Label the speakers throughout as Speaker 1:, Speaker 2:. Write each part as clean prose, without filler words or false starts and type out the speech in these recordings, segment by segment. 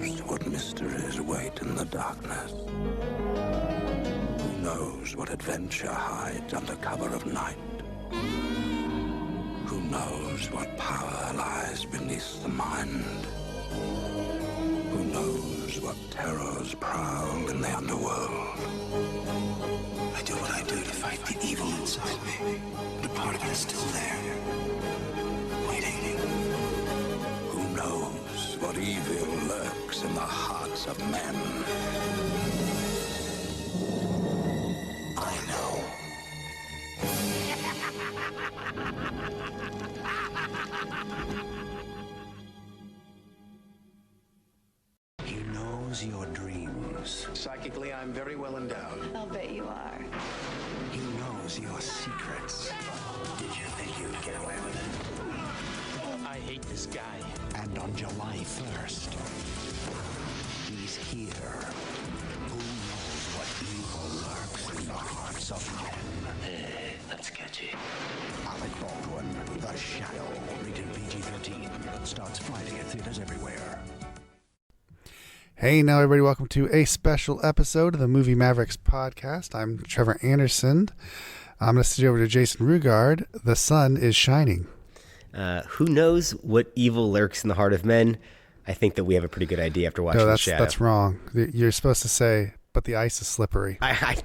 Speaker 1: knows what mysteries wait in the darkness? Who knows what adventure hides under cover of night? Who knows what power lies beneath the mind? Who knows what terrors prowl in the underworld? I do what I do to fight the evil inside me. But a part of it is still there, waiting. Who knows what evil lurks in the hearts of men? I know. He knows your dreams. Psychically, I'm very well endowed.
Speaker 2: I'll bet you are.
Speaker 1: He knows your secrets. Did you think you'd get away with it?
Speaker 3: I hate this guy.
Speaker 1: And on July 1st, he's here. Who knows what evil lurks in the hearts of men? Hey, that's catchy. Alec Baldwin, The Shadow, rated PG-13, starts Friday at theaters everywhere.
Speaker 4: Hey, now everybody, welcome to a special episode of the Movie Mavericks podcast. I'm Trevor Anderson. I'm going to sit over to Jason Rugard. The sun is shining.
Speaker 3: Who knows what evil lurks in the heart of men? I think that we have a pretty good idea after watching The Shadow.
Speaker 4: That's wrong. You're supposed to say, but the ice is slippery.
Speaker 3: I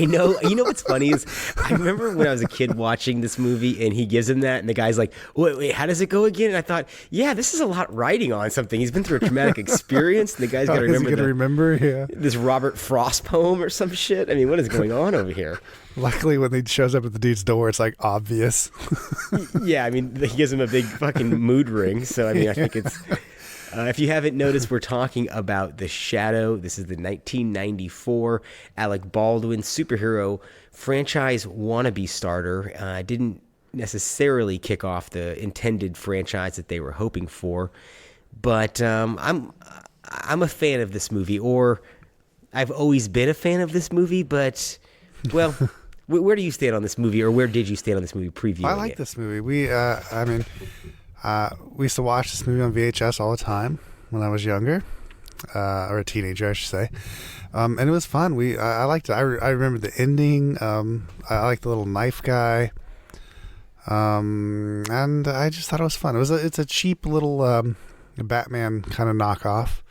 Speaker 3: know. You know what's funny is I remember when I was a kid watching this movie and he gives him that and the guy's like, wait, how does it go again? And I thought, yeah, this is a lot riding on something. He's been through a traumatic experience. And the guy's got to remember this Robert Frost poem or some shit. I mean, what is going on over here?
Speaker 4: Luckily, when he shows up at the dude's door, it's like obvious.
Speaker 3: Yeah, I mean, he gives him a big fucking mood ring. So, I mean, I think it's... if you haven't noticed, we're talking about The Shadow. This is the 1994 Alec Baldwin superhero franchise wannabe starter. Didn't necessarily kick off the intended franchise that they were hoping for, but I'm a fan of this movie, or I've always been a fan of this movie. But well, where do you stand on this movie, or where did you stand on this movie previewing
Speaker 4: I like this movie. We used to watch this movie on VHS all the time when I was younger, or a teenager, I should say. And it was fun. I liked it. I remember the ending. I liked the little knife guy. And I just thought it was fun. It's a cheap little Batman kind of knockoff.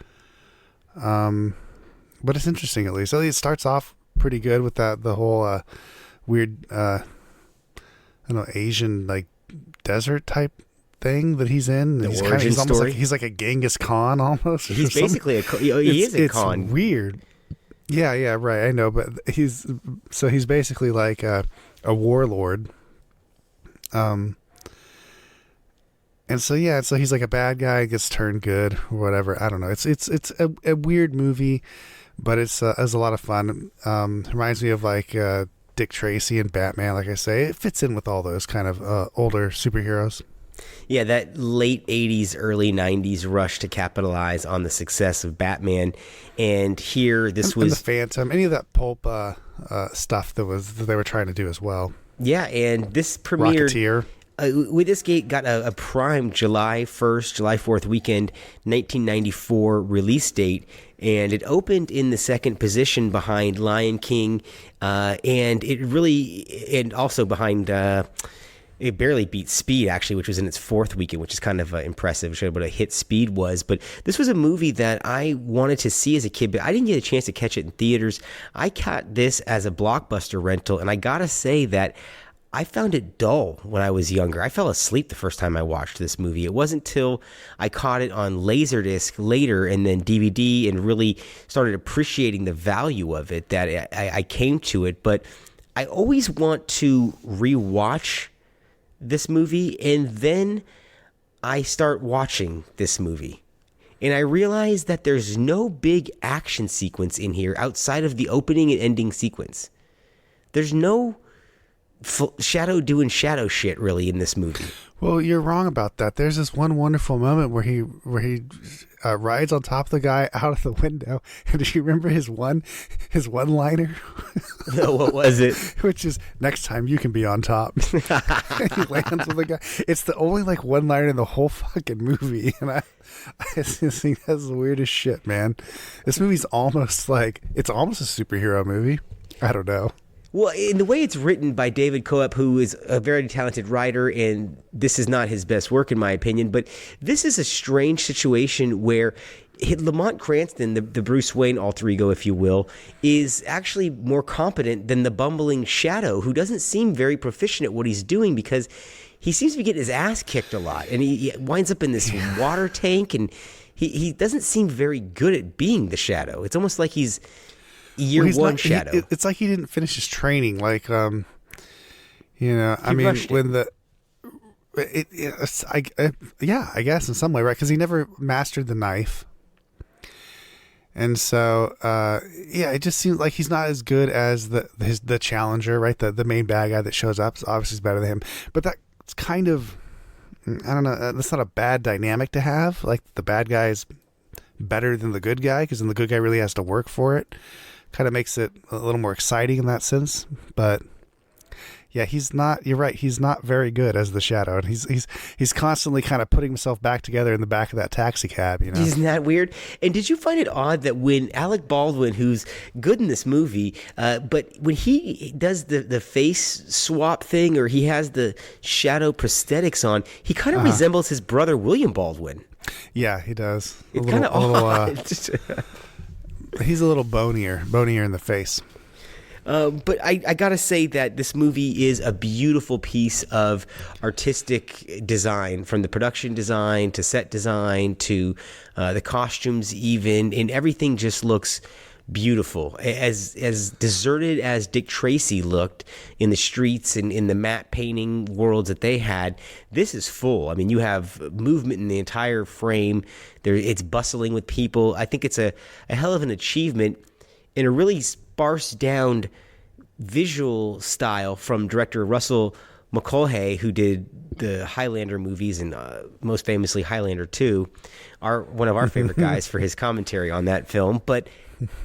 Speaker 4: But it's interesting at least. It starts off pretty good with the whole weird, I don't know, Asian like desert type thing that he's in. He's almost like he's like a Genghis Khan almost.
Speaker 3: He's basically he is a Khan.
Speaker 4: It's weird. Yeah, right. I know, but he's basically like a warlord. And so he's like a bad guy, gets turned good or whatever. I don't know. It's a weird movie, but it's a lot of fun. Reminds me of like Dick Tracy and Batman. Like I say, it fits in with all those kind of older superheroes.
Speaker 3: Yeah, that late 80s, early 90s rush to capitalize on the success of Batman. And here, and the
Speaker 4: Phantom, any of that pulp stuff that they were trying to do as well.
Speaker 3: Yeah, and this premiered...
Speaker 4: Rocketeer.
Speaker 3: With this gate got a prime July 1st, July 4th weekend, 1994 release date, and it opened in the second position behind Lion King, and also behind... It barely beat Speed, actually, which was in its fourth weekend, which is kind of impressive, showed what a hit Speed was. But this was a movie that I wanted to see as a kid, but I didn't get a chance to catch it in theaters. I caught this as a Blockbuster rental, and I gotta say that I found it dull when I was younger. I fell asleep the first time I watched this movie. It wasn't until I caught it on Laserdisc later and then DVD and really started appreciating the value of it that I came to it. But I always want to rewatch this movie, and then I start watching this movie and I realize that there's no big action sequence in here outside of the opening and ending sequence. There's no Shadow doing shadow shit really in this movie.
Speaker 4: Well, you're wrong about that. There's this one wonderful moment where he rides on top of the guy out of the window. And do you remember his one liner?
Speaker 3: No, what was it?
Speaker 4: Which is, next time you can be on top. And he lands with the guy. It's the only like one liner in the whole fucking movie, and I just think that's the weirdest shit, man. This movie's almost it's almost a superhero movie. I don't know.
Speaker 3: Well, in the way it's written by David Coep, who is a very talented writer, and this is not his best work in my opinion, but this is a strange situation where Lamont Cranston, the Bruce Wayne alter ego, if you will, is actually more competent than the bumbling Shadow, who doesn't seem very proficient at what he's doing because he seems to be getting his ass kicked a lot, and he winds up in this water tank, and he doesn't seem very good at being the Shadow. It's almost like he's year one Shadow.
Speaker 4: It's like he didn't finish his training. Like, I mean, when I guess in some way, right? Because he never mastered the knife, and so it just seems like he's not as good as the challenger, right? The main bad guy that shows up obviously is better than him, but that's kind of, I don't know. That's not a bad dynamic to have. Like the bad guy is better than the good guy because then the good guy really has to work for it. Kind of makes it a little more exciting in that sense, but yeah, he's not. You're right. He's not very good as the Shadow, and he's constantly kind of putting himself back together in the back of that taxi cab. You know,
Speaker 3: isn't that weird? And did you find it odd that when Alec Baldwin, who's good in this movie, but when he does the face swap thing, or he has the Shadow prosthetics on, he kind of resembles his brother William Baldwin.
Speaker 4: Yeah, he does.
Speaker 3: It's kind of odd.
Speaker 4: He's a little bonier in the face.
Speaker 3: But I gotta say that this movie is a beautiful piece of artistic design, from the production design to set design to the costumes even, and everything just looks beautiful. As deserted as Dick Tracy looked in the streets and in the matte painting worlds that they had, this is full. I mean, you have movement in the entire frame. It's bustling with people. I think it's a hell of an achievement in a really sparse down visual style from director Russell Mulcahy, who did the Highlander movies, and most famously Highlander 2, one of our favorite guys for his commentary on that film. But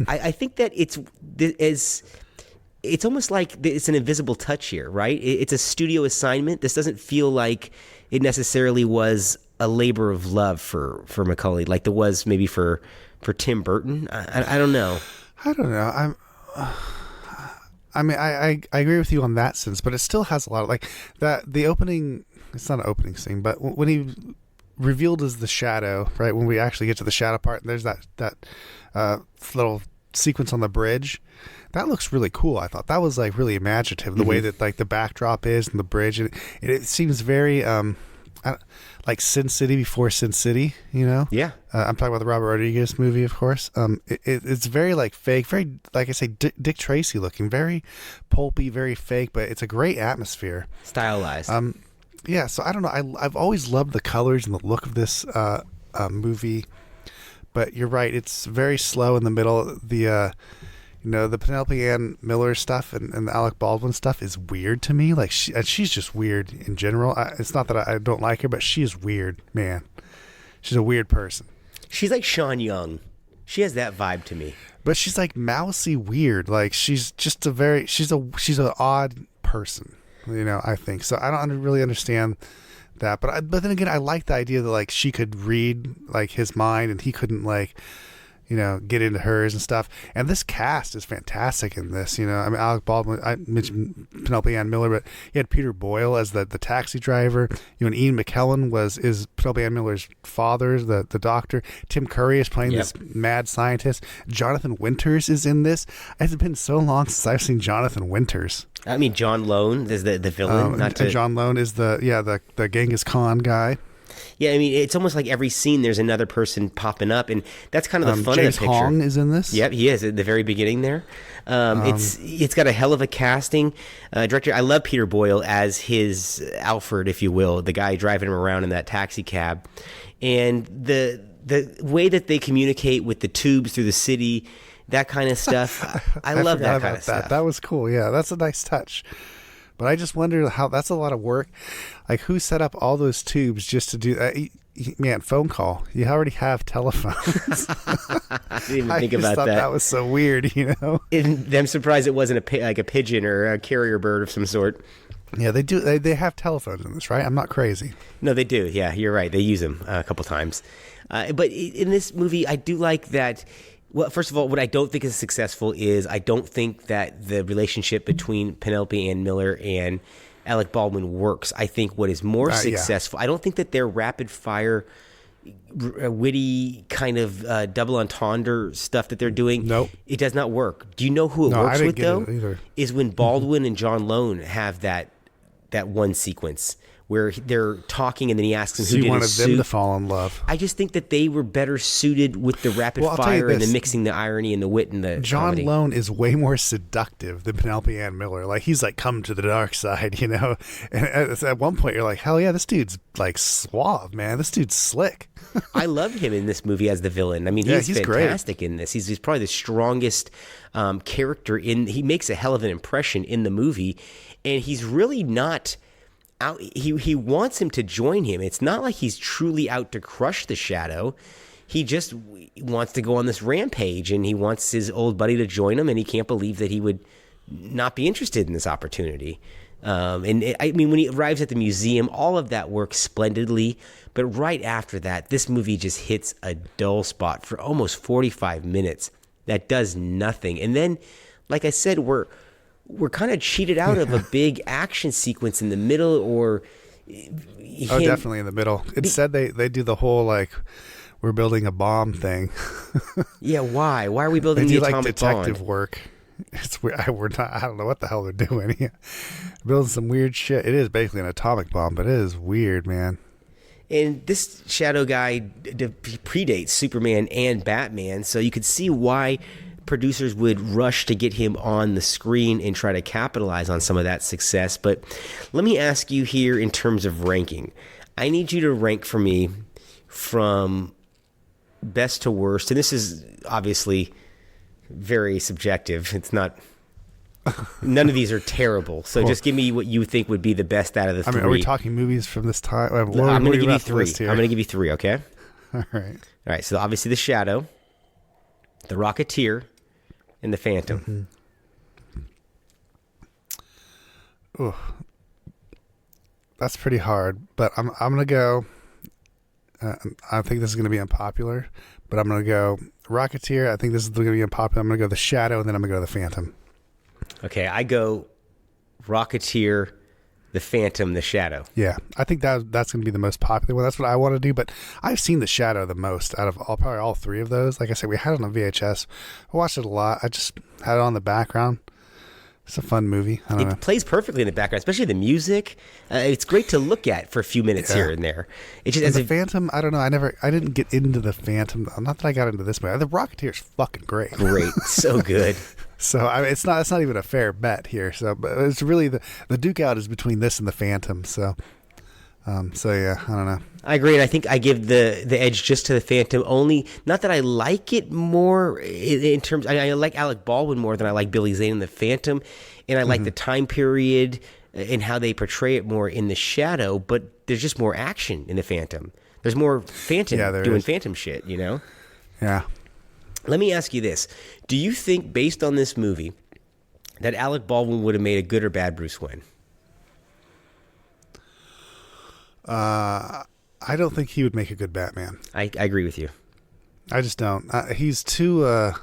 Speaker 3: I think that it's almost like it's an invisible touch here, right? It's a studio assignment. This doesn't feel like it necessarily was a labor of love for Macaulay, like there was maybe for Tim Burton. I don't know.
Speaker 4: I don't know. I mean, I agree with you on that sense, but it still has a lot of like that. The opening, it's not an opening scene, but when he revealed as the Shadow, right? When we actually get to the Shadow part, and there's that little sequence on the bridge, that looks really cool. I thought that was like really imaginative. The way that like the backdrop is and the bridge, and it seems very like Sin City before Sin City, you know?
Speaker 3: Yeah.
Speaker 4: I'm talking about the Robert Rodriguez movie, of course. It's very like fake, very, like I say, Dick Tracy looking, very pulpy, very fake, but it's a great atmosphere.
Speaker 3: Stylized.
Speaker 4: Yeah, so I don't know. I've always loved the colors and the look of this movie, but you're right. It's very slow in the middle. The the Penelope Ann Miller stuff and the Alec Baldwin stuff is weird to me. Like she's just weird in general. It's not that I don't like her, but she is weird, man. She's a weird person.
Speaker 3: She's like Sean Young. She has that vibe to me.
Speaker 4: But she's like mousy weird. Like she's just she's an odd person. You know, I think so. I don't really understand that, but then again, I like the idea that like she could read like his mind and he couldn't like, get into hers and stuff. And this cast is fantastic in this. I mean, Alec Baldwin. I mentioned Penelope Ann Miller, but you had Peter Boyle as the taxi driver. And Ian McKellen is Penelope Ann Miller's father, the doctor. Tim Curry is playing this mad scientist. Jonathan Winters is in this. It's been so long since I've seen Jonathan Winters.
Speaker 3: I mean, John Lone is the villain.
Speaker 4: John Lone is the Genghis Khan guy.
Speaker 3: Yeah, I mean, it's almost like every scene there's another person popping up, and that's kind of the fun
Speaker 4: James
Speaker 3: of the picture.
Speaker 4: Hong is in this.
Speaker 3: Yep, he is at the very beginning there. It's got a hell of a casting. Director, I love Peter Boyle as his Alfred, if you will, the guy driving him around in that taxi cab, and the way that they communicate with the tubes through the city. That kind of stuff. I love that kind of stuff.
Speaker 4: That was cool. Yeah, that's a nice touch. But I just wonder how that's a lot of work. Like, who set up all those tubes just to do that? Man, phone call. You already have telephones.
Speaker 3: I didn't even think about
Speaker 4: thought
Speaker 3: that.
Speaker 4: That was so weird,
Speaker 3: And I'm surprised it wasn't like a pigeon or a carrier bird of some sort.
Speaker 4: Yeah, they do. They have telephones in this, right? I'm not crazy.
Speaker 3: No, they do. Yeah, you're right. They use them a couple times. But in this movie, I do like that. Well, first of all, what I don't think is successful is I don't think that the relationship between Penelope Ann Miller and Alec Baldwin works. I think what is more successful, I don't think that their rapid fire, witty kind of double entendre stuff that they're doing,
Speaker 4: nope,
Speaker 3: it does not work. Do you know who it works with, though? Is when Baldwin and John Lone have that one sequence where they're talking and then he asks him who did his suit.
Speaker 4: So you wanted them to fall in love.
Speaker 3: I just think that they were better suited with the rapid fire and the mixing the irony and the wit and the
Speaker 4: John
Speaker 3: comedy.
Speaker 4: Lone is way more seductive than Penelope Ann Miller. Like, he's like, come to the dark side, And at one point you're like, hell yeah, this dude's like suave, man. This dude's slick.
Speaker 3: I love him in this movie as the villain. I mean, he's fantastic in this. He's probably the strongest character he makes a hell of an impression in the movie, and he's really not out. He wants him to join him. It's not like he's truly out to crush the Shadow. He just wants to go on this rampage, and he wants his old buddy to join him, and he can't believe that he would not be interested in this opportunity. I mean, when he arrives at the museum, all of that works splendidly. But right after that, this movie just hits a dull spot for almost 45 minutes. That does nothing. And then, like I said, we're kind of cheated out of a big action sequence in the middle, or
Speaker 4: definitely in the middle. Instead, they do the whole like, we're building a bomb thing.
Speaker 3: Yeah, why? Why are we building the atomic bomb?
Speaker 4: They do like detective work. It's weird. I don't know what the hell they're doing. Building some weird shit. It is basically an atomic bomb, but it is weird, man.
Speaker 3: And this Shadow guy predates Superman and Batman, so you could see why producers would rush to get him on the screen and try to capitalize on some of that success. But let me ask you here in terms of ranking. I need you to rank for me from best to worst, and this is obviously very subjective. It's not... None of these are terrible. So just give me what you think would be the best out of the three.
Speaker 4: I mean, are we talking movies from this time?
Speaker 3: I'm going to give you three. I'm going to give you three, okay?
Speaker 4: All right.
Speaker 3: All right, so obviously The Shadow, The Rocketeer, and The Phantom.
Speaker 4: Mm-hmm. Ooh. That's pretty hard, but I'm going to go... I think this is going to be unpopular, but I'm going to go Rocketeer. I think this is going to be unpopular. I'm going to go The Shadow, and then I'm going to go The Phantom.
Speaker 3: Okay, I go Rocketeer, The Phantom, The Shadow.
Speaker 4: Yeah, I think that's going to be the most popular one. That's what I want to do, but I've seen The Shadow the most out of probably all three of those. Like I said, we had it on VHS. I watched it a lot. I just had it on the background. It's a fun movie. I don't know.
Speaker 3: Plays perfectly in the background, especially the music. It's great to look at for a few minutes here and there. It just,
Speaker 4: the Phantom, I don't know. I didn't get into the Phantom. Not that I got into this movie. The Rocketeer's fucking great.
Speaker 3: Great, so good.
Speaker 4: So I mean, it's not even a fair bet here. So, but it's really the duke out is between this and the Phantom. So yeah, I don't know.
Speaker 3: I agree, and I think I give the edge just to the Phantom. Only not that I like it more in terms. I like Alec Baldwin more than I like Billy Zane in the Phantom, and I like the time period and how they portray it more in the Shadow. But there's just more action in the Phantom. There's more Phantom doing Phantom shit.
Speaker 4: Yeah.
Speaker 3: Let me ask you this. Do you think, based on this movie, that Alec Baldwin would have made a good or bad Bruce Wayne?
Speaker 4: I don't think he would make a good Batman.
Speaker 3: I agree with you.
Speaker 4: I just don't. He's too... I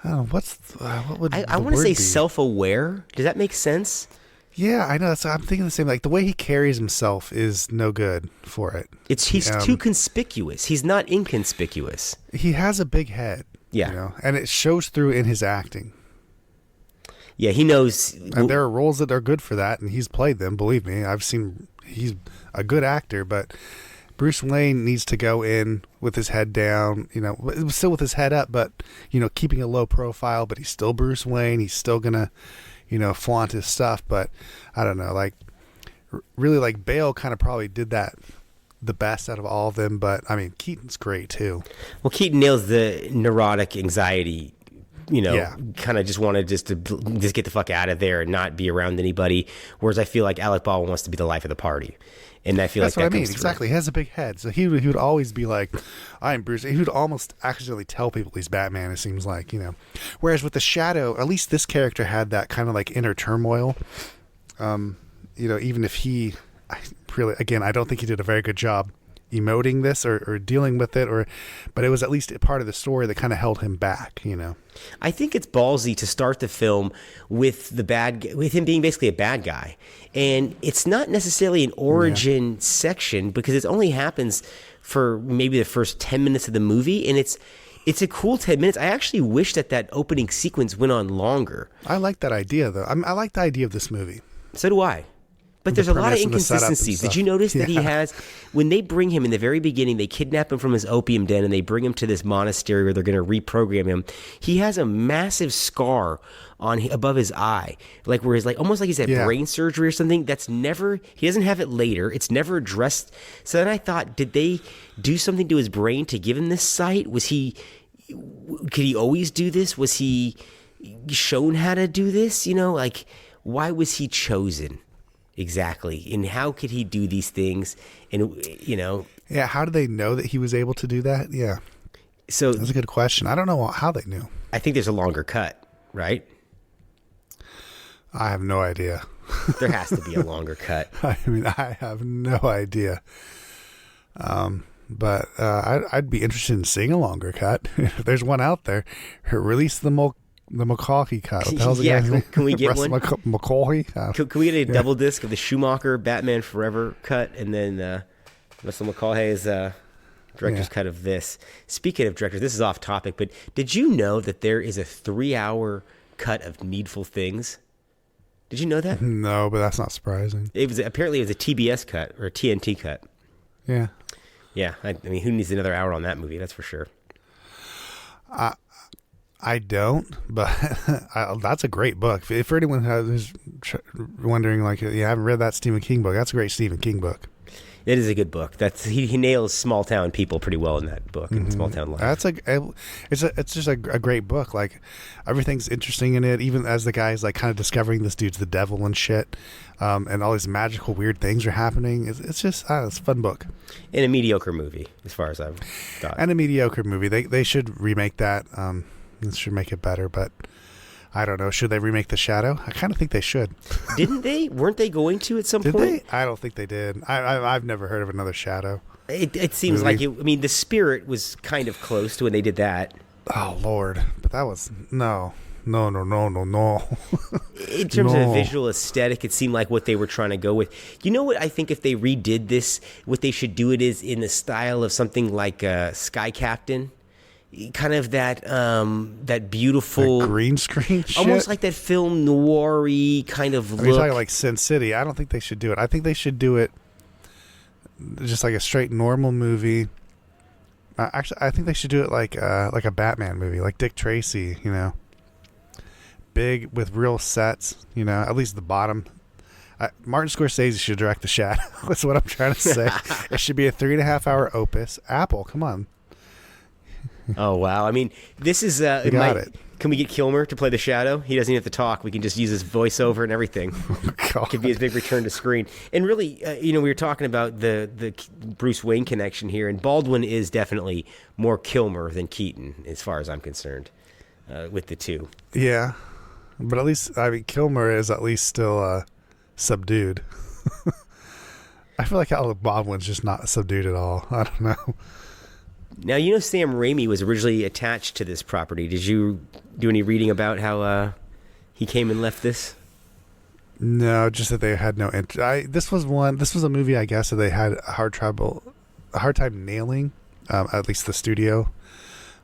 Speaker 4: don't know, what would
Speaker 3: I want to say self-aware. Does that make sense?
Speaker 4: Yeah, I know. I'm thinking the same. Like, the way he carries himself is no good for it.
Speaker 3: He's too conspicuous. He's not inconspicuous.
Speaker 4: He has a big head.
Speaker 3: Yeah.
Speaker 4: And it shows through in his acting.
Speaker 3: Yeah, he knows.
Speaker 4: And there are roles that are good for that, and he's played them, believe me. He's a good actor, but Bruce Wayne needs to go in with his head down, still with his head up, but, keeping a low profile, but he's still Bruce Wayne. He's still going to, flaunt his stuff, but I don't know, like, really, like, Bale kind of probably did that the best out of all of them, but, I mean, Keaton's great, too.
Speaker 3: Well, Keaton nails the neurotic anxiety
Speaker 4: Yeah.
Speaker 3: kind of just wanted to just get the fuck out of there and not be around anybody. Whereas I feel like Alec Baldwin wants to be the life of the party. And I feel
Speaker 4: That's
Speaker 3: like
Speaker 4: what
Speaker 3: that
Speaker 4: I mean.
Speaker 3: comes
Speaker 4: Exactly. He has a big head. So he would always be like, I'm Bruce. He would almost accidentally tell people he's Batman, it seems like, Whereas with the Shadow, at least this character had that kind of like inner turmoil. Even if he really, again, I don't think he did a very good job emoting this or dealing with it, but it was at least a part of the story that kind of held him back,
Speaker 3: I think it's ballsy to start the film with with him being basically a bad guy, and it's not necessarily an origin section because it only happens for maybe the first 10 minutes of the movie, and it's a cool 10 minutes. I actually wish that opening sequence went on longer.
Speaker 4: I like that idea, though. I like the idea of this movie.
Speaker 3: So do I. But there's a lot of inconsistencies. Did you notice that he has, when they bring him in the very beginning, they kidnap him from his opium den and they bring him to this monastery where they're going to reprogram him. He has a massive scar above his eye, like where he's almost like he's had brain surgery or something. He doesn't have it later. It's never addressed. So then I thought, did they do something to his brain to give him this sight? Could he always do this? Was he shown how to do this? Why was he chosen? Exactly. And how could he do these things? And,
Speaker 4: Yeah, how did they know that he was able to do that? Yeah.
Speaker 3: So
Speaker 4: that's a good question. I don't know how they knew.
Speaker 3: I think there's a longer cut, right?
Speaker 4: I have no idea.
Speaker 3: There has to be a longer cut.
Speaker 4: I mean, I have no idea. But I'd be interested in seeing a longer cut. If there's one out there, release the Mulcahy cut. What the hell's
Speaker 3: can we get one?
Speaker 4: Mulcahy?
Speaker 3: Can we get a double disc of the Schumacher Batman Forever cut, and then Russell Mulcahy's director's cut of this? Speaking of directors, this is off topic, but did you know that there is a 3-hour cut of Needful Things? Did you know that?
Speaker 4: No, but that's not surprising.
Speaker 3: Apparently it was a TBS cut or a TNT cut.
Speaker 4: Yeah.
Speaker 3: Yeah, I mean, who needs another hour on that movie? That's for sure.
Speaker 4: I don't, but that's a great book. For anyone who's wondering, you haven't read that Stephen King book, that's a great Stephen King book.
Speaker 3: It is a good book. He nails small town people pretty well in that book, and small town life.
Speaker 4: It's just a great book. Everything's interesting in it, even as the guy's kind of discovering this dude's the devil and shit, and all these magical weird things are happening. It's just it's a fun book.
Speaker 3: And a mediocre movie, as far as I've got.
Speaker 4: And a mediocre movie. They should remake that. Should make it better, but I don't know. Should they remake The Shadow? I kind of think they should.
Speaker 3: Didn't they? Weren't they going to at some point?
Speaker 4: Did they? I don't think they did. I've never heard of another Shadow.
Speaker 3: It seems like it. I mean, the spirit was kind of close to when they did that.
Speaker 4: Oh Lord, but that was no. In
Speaker 3: terms of visual aesthetic, it seemed like what they were trying to go with. You know what? I think if they redid this, what they should do it is in the style of something like Sky Captain. Kind of that beautiful
Speaker 4: green screen shit?
Speaker 3: Almost like that film noir-y kind of look.
Speaker 4: You're talking like Sin City. I don't think they should do it. I think they should do it just like a straight normal movie. Actually, I think they should do it like a Batman movie, like Dick Tracy, big with real sets, at least the bottom. Martin Scorsese should direct The Shadow. That's what I'm trying to say. It should be a 3.5 hour opus. Apple, come on.
Speaker 3: Oh wow! I mean, this is
Speaker 4: got it.
Speaker 3: Can we get Kilmer to play the Shadow? He doesn't even have to talk. We can just use his voiceover and everything. It could be his big return to screen. And really, we were talking about the Bruce Wayne connection here, and Baldwin is definitely more Kilmer than Keaton, as far as I'm concerned, with the two.
Speaker 4: Yeah, but at least Kilmer is at least still subdued. I feel like Alec Baldwin's just not subdued at all. I don't know.
Speaker 3: Now, Sam Raimi was originally attached to this property. Did you do any reading about how he came and left this?
Speaker 4: No, just that they had no interest. This was a movie, I guess, that they had a hard time nailing, at least the studio,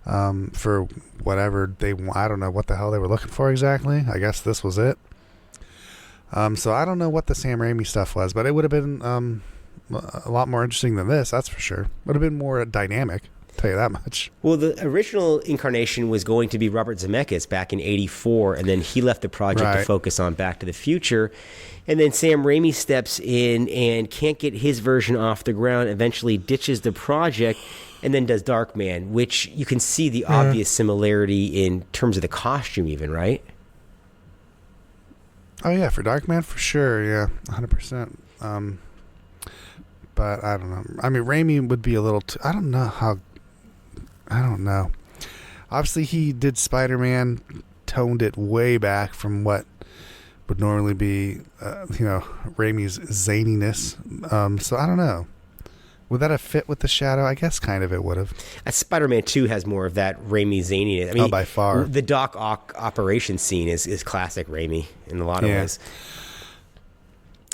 Speaker 4: for whatever I don't know what the hell they were looking for exactly. I guess this was it. So I don't know what the Sam Raimi stuff was, but it would have been a lot more interesting than this, that's for sure. Would have been more dynamic. Tell you that much.
Speaker 3: Well, the original incarnation was going to be Robert Zemeckis back in '84, and then he left the project to focus on Back to the Future. And then Sam Raimi steps in and can't get his version off the ground, eventually ditches the project, and then does Darkman, which you can see the obvious similarity in terms of the costume even, right?
Speaker 4: Oh yeah, for Darkman for sure, yeah, 100%. But I don't know. I mean, Raimi would be a little too, I don't know. Obviously, he did Spider-Man, toned it way back from what would normally be, Raimi's zaniness. So I don't know. Would that have fit with the Shadow? I guess kind of it would have.
Speaker 3: Spider-Man 2 has more of that Raimi zaniness. I mean,
Speaker 4: by far.
Speaker 3: The Doc Ock operation scene is classic Raimi in a lot of ways.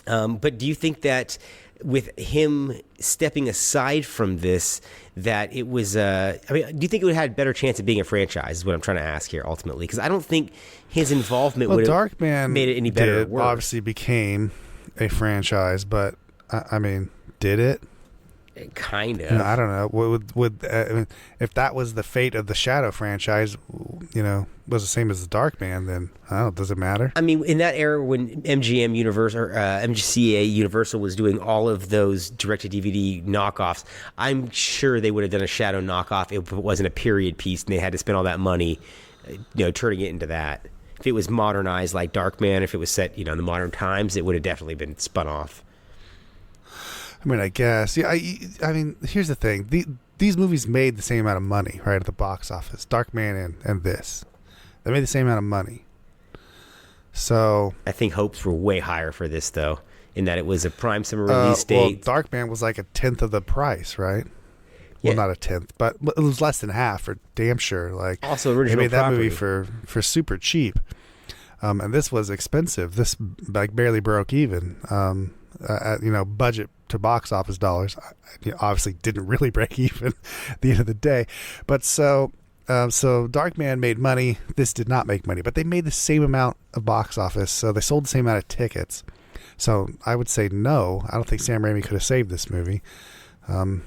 Speaker 3: But do you think that with him stepping aside from this, that it was do you think it would have had a better chance of being a franchise is what I'm trying to ask here ultimately? Because I don't think his involvement would have made it any better or worse.
Speaker 4: Obviously became a franchise, but I mean, did it?
Speaker 3: Kind of.
Speaker 4: I don't know. If that was the fate of the Shadow franchise, was the same as the Darkman, then I don't know. Does it matter? I
Speaker 3: mean, in that era when MGM Universal or MCA Universal was doing all of those direct-to-DVD knockoffs, I'm sure they would have done a Shadow knockoff if it wasn't a period piece and they had to spend all that money, turning it into that. If it was modernized like Darkman, if it was set, in the modern times, it would have definitely been spun off.
Speaker 4: I mean, I guess. Yeah, I mean, here's the thing. These movies made the same amount of money, right, at the box office. Darkman and this. They made the same amount of money. So
Speaker 3: I think hopes were way higher for this, though, in that it was a prime summer release date.
Speaker 4: Well, Darkman was like a tenth of the price, right? Yeah. Well, not a tenth, but it was less than half, for damn sure. Like,
Speaker 3: also original
Speaker 4: they made
Speaker 3: property.
Speaker 4: that movie for super cheap. And this was expensive. This barely broke even. At budget to box office dollars, obviously didn't really break even at the end of the day. But so Darkman made money. This did not make money, but they made the same amount of box office. So they sold the same amount of tickets. So I would say no. I don't think Sam Raimi could have saved this movie, not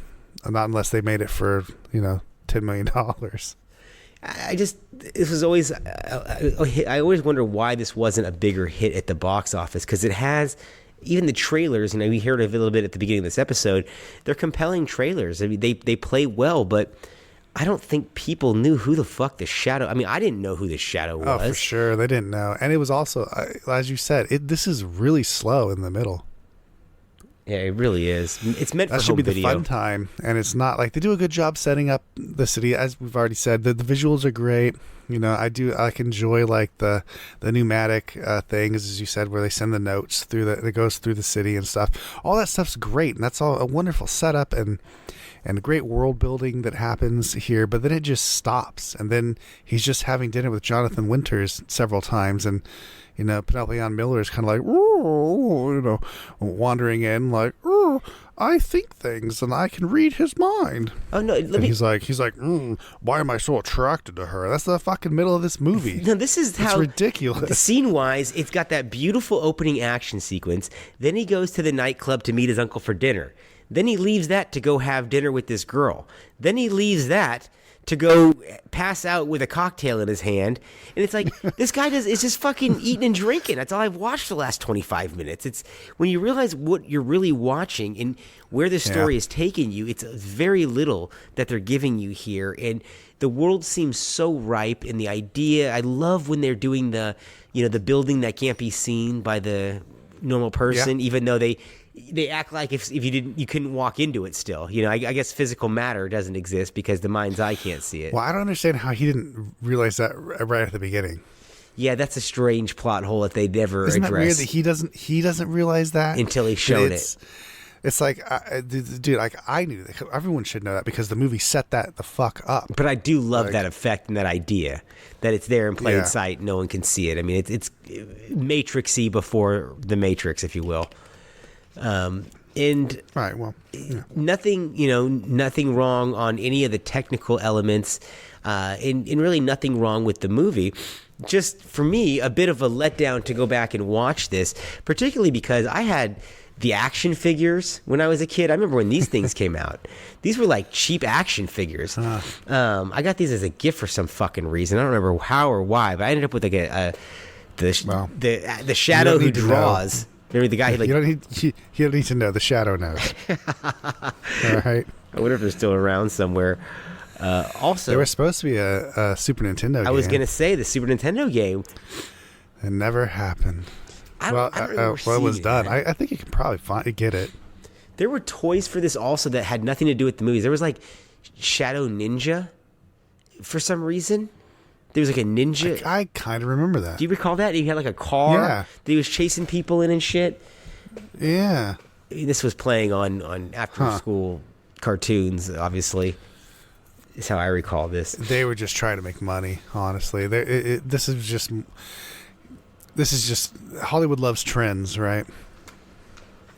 Speaker 4: unless they made it for $10 million.
Speaker 3: This was always, I always wonder why this wasn't a bigger hit at the box office, because it has. Even the trailers, we heard of it a little bit at the beginning of this episode, they're compelling trailers. I mean, they play well, but I don't think people knew who the fuck the Shadow. I mean, I didn't know who the Shadow was.
Speaker 4: Oh, for sure. They didn't know. And it was also, as you said, this is really slow in the middle.
Speaker 3: Yeah, it really is. It's meant for home video. That should be the
Speaker 4: fun time. And it's not like they do a good job setting up the city. As we've already said, the visuals are great. I enjoy like the pneumatic things, as you said, where they send the notes it goes through the city and stuff. All that stuff's great, and that's all a wonderful setup and great world building that happens here. But then it just stops, and then he's just having dinner with Jonathan Winters several times, and Penelope Ann Miller is kind of like, wandering in like, I think things and I can read his mind.
Speaker 3: Oh no!
Speaker 4: He's like, why am I so attracted to her? That's the fucking middle of this movie.
Speaker 3: No, this is
Speaker 4: it's ridiculous.
Speaker 3: Scene-wise, it's got that beautiful opening action sequence. Then he goes to the nightclub to meet his uncle for dinner. Then he leaves that to go have dinner with this girl. Then he leaves that to go pass out with a cocktail in his hand. And it's like, this guy is just fucking eating and drinking. That's all I've watched the last 25 minutes. It's when you realize what you're really watching and where the story is taking you, it's very little that they're giving you here. And the world seems so ripe, and the idea, I love when they're doing the building that can't be seen by the normal person, even though they act like if you couldn't walk into it still. I guess physical matter doesn't exist because the mind's eye can't see it.
Speaker 4: Well, I don't understand how he didn't realize that right at the beginning.
Speaker 3: Yeah, that's a strange plot hole that they never
Speaker 4: Isn't
Speaker 3: address.
Speaker 4: That weird that he doesn't realize that
Speaker 3: until he showed it.
Speaker 4: It's like, dude, like I knew that. Everyone should know that because the movie set that the fuck up.
Speaker 3: But I do love that effect and that idea that it's there in plain sight. No one can see it. I mean, it's Matrixy before the Matrix, if you will. And
Speaker 4: right, well,
Speaker 3: nothing wrong on any of the technical elements, and really nothing wrong with the movie. Just for me, a bit of a letdown to go back and watch this, particularly because I had the action figures when I was a kid. I remember when these things came out. These were like cheap action figures. I got these as a gift for some fucking reason. I don't remember how or why, but I ended up with like the Shadow who draws. Remember the guy who
Speaker 4: you don't need to know. The Shadow knows. All right.
Speaker 3: I wonder if they're still around somewhere. Also,
Speaker 4: there was supposed to be a Super Nintendo game.
Speaker 3: I was going to say the Super Nintendo game.
Speaker 4: It never happened.
Speaker 3: I don't
Speaker 4: it was done. I think you can probably get it.
Speaker 3: There were toys for this also that had nothing to do with the movies. There was like Shadow Ninja for some reason. There was like a ninja.
Speaker 4: I kind of remember that.
Speaker 3: Do you recall that? He had like a car that he was chasing people in and shit.
Speaker 4: Yeah.
Speaker 3: This was playing on after school cartoons, obviously. Is how I recall this.
Speaker 4: They were just trying to make money, honestly. This is just Hollywood loves trends, right?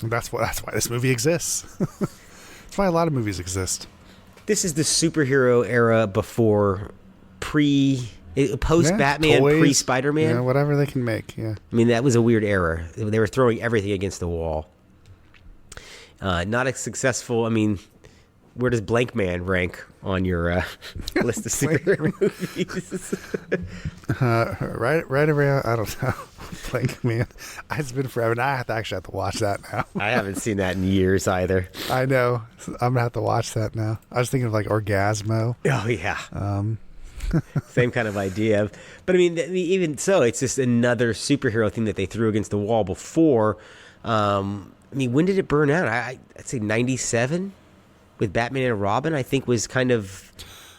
Speaker 4: That's why this movie exists. That's why a lot of movies exist.
Speaker 3: This is the superhero era before post Batman, pre Spider-Man.
Speaker 4: Yeah, whatever they can make. Yeah.
Speaker 3: I mean, that was a weird era. They were throwing everything against the wall. Not as successful. I mean, where does Blank Man rank on your list of superhero movies?
Speaker 4: Right around, I don't know. Blank Man. It's been forever. And I have to watch that now.
Speaker 3: I haven't seen that in years either.
Speaker 4: I know. I'm going to have to watch that now. I was thinking of like Orgasmo.
Speaker 3: Oh, yeah. Same kind of idea. But I mean, even so, it's just another superhero thing that they threw against the wall before. I mean, when did it burn out? I'd say 97 with Batman and Robin, I think was kind of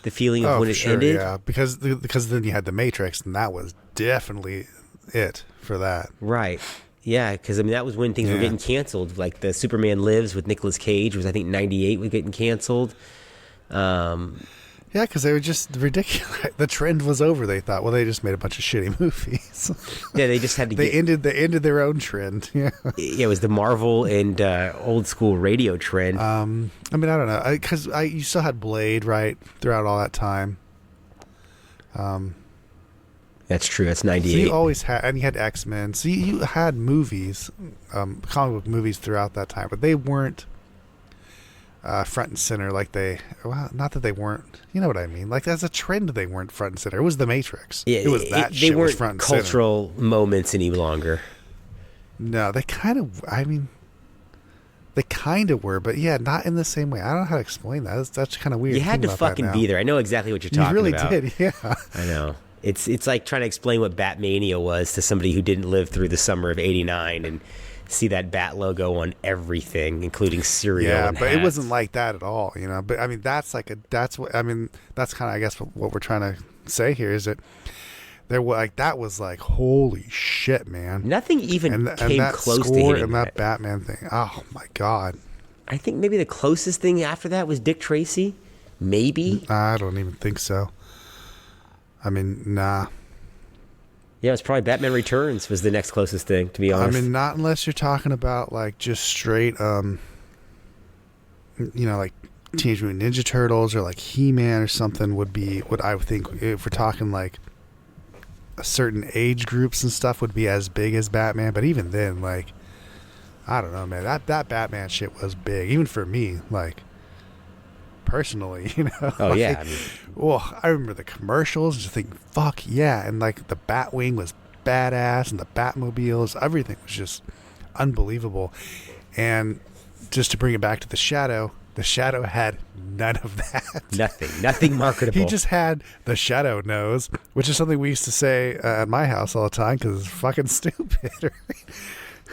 Speaker 3: the feeling of when it ended.
Speaker 4: Yeah, because then you had The Matrix, and that was definitely it for that.
Speaker 3: Right. Yeah, because I mean, that was when things were getting canceled. Like the Superman Lives with Nicolas Cage was, I think, 98 was getting canceled.
Speaker 4: Yeah, because they were just ridiculous. The trend was over. They thought, well, they just made a bunch of shitty movies.
Speaker 3: Yeah, they just had to.
Speaker 4: They ended their own trend. Yeah,
Speaker 3: yeah, it was the Marvel and old school radio trend.
Speaker 4: I mean, I don't know, because you still had Blade right throughout all that time.
Speaker 3: That's true. That's 98.
Speaker 4: So you always had, and you had X-Men. So you had movies, comic book movies throughout that time, but they weren't front and center not that they weren't, you know what I mean, like as a trend they weren't front and center. It was The Matrix.
Speaker 3: Yeah,
Speaker 4: it was that
Speaker 3: they
Speaker 4: shit
Speaker 3: weren't
Speaker 4: was front and
Speaker 3: cultural
Speaker 4: center.
Speaker 3: moments any longer.
Speaker 4: No, they kind of were, but yeah, not in the same way. I don't know how to explain that. That's kind of weird.
Speaker 3: You had to fucking be there. I know exactly what you're talking about.
Speaker 4: You really did, yeah.
Speaker 3: I know. It's like trying to explain what Batmania was to somebody who didn't live through the summer of '89 and see that Bat logo on everything, including cereal.
Speaker 4: Yeah,
Speaker 3: and
Speaker 4: but
Speaker 3: hats.
Speaker 4: it wasn't like that at all, you know. But I mean, that's kind of, I guess, what we're trying to say here is that that was like, holy shit, man.
Speaker 3: Nothing even came
Speaker 4: that
Speaker 3: close
Speaker 4: score
Speaker 3: to hitting
Speaker 4: and that Batman thing. Oh my god.
Speaker 3: I think maybe the closest thing after that was Dick Tracy. Maybe.
Speaker 4: I don't even think so. I mean, nah.
Speaker 3: Yeah, it's probably Batman Returns was the next closest thing, to be honest.
Speaker 4: I mean, not unless you're talking about like just straight, like Teenage Mutant Ninja Turtles or like He-Man or something would be what I would think, if we're talking like a certain age groups and stuff, would be as big as Batman. But even then, like, I don't know, man. That Batman shit was big, even for me, like, personally, you know.
Speaker 3: Oh,
Speaker 4: like,
Speaker 3: yeah. I mean,
Speaker 4: I remember the commercials, just thinking, fuck yeah. And like the Batwing was badass, and the Batmobiles, everything was just unbelievable. And just to bring it back to the Shadow had none of that.
Speaker 3: Nothing marketable.
Speaker 4: He just had the Shadow nose, which is something we used to say at my house all the time because it's fucking stupid.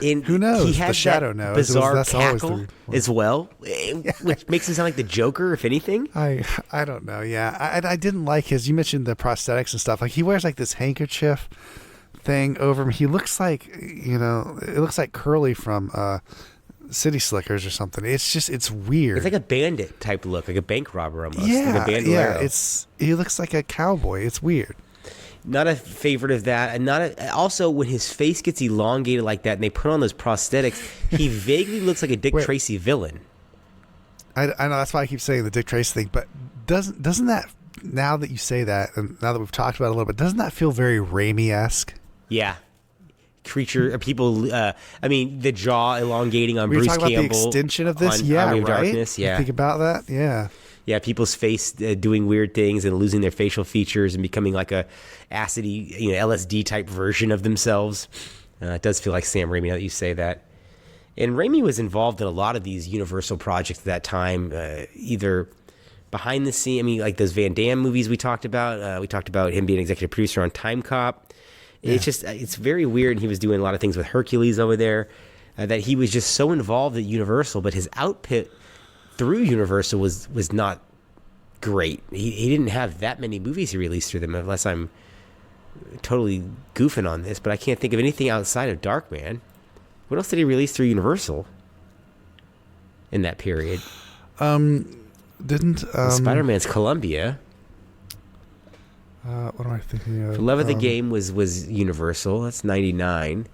Speaker 4: Who knows?
Speaker 3: He had
Speaker 4: the Shadow
Speaker 3: that
Speaker 4: nose.
Speaker 3: Bizarre cackle as well, which makes him sound like the Joker, if anything.
Speaker 4: I don't know. Yeah, I didn't like his. You mentioned the prosthetics and stuff. Like he wears like this handkerchief thing over him. He looks like, it looks like Curly from City Slickers or something. It's weird.
Speaker 3: It's like a bandit type look, like a bank robber almost.
Speaker 4: Yeah,
Speaker 3: like a bandolero.
Speaker 4: He looks like a cowboy. It's weird.
Speaker 3: Not a favorite of that, and also when his face gets elongated like that, and they put on those prosthetics, he vaguely looks like a Dick Tracy villain.
Speaker 4: I know, that's why I keep saying the Dick Tracy thing, but doesn't that, now that you say that, and now that we've talked about it a little bit, doesn't that feel very Raimi-esque?
Speaker 3: Yeah. People. I mean, the jaw elongating on Bruce Campbell.
Speaker 4: Were you talking about the extension of this?
Speaker 3: Army of
Speaker 4: right.
Speaker 3: Darkness, yeah.
Speaker 4: Think about that. Yeah.
Speaker 3: Yeah, people's face doing weird things and losing their facial features and becoming like a acidy, LSD type version of themselves. It does feel like Sam Raimi now that you say that. And Raimi was involved in a lot of these Universal projects at that time, either behind the scene. I mean, like those Van Damme movies we talked about. We talked about him being executive producer on Time Cop. Yeah. It's very weird. And he was doing a lot of things with Hercules over there, that he was just so involved at Universal, but his output through Universal was not great. He didn't have that many movies he released through them, unless I'm totally goofing on this, but I can't think of anything outside of Darkman. What else did he release through Universal in that period? Spider-Man's Columbia.
Speaker 4: What am I thinking of?
Speaker 3: For Love of the Game was Universal. That's 99.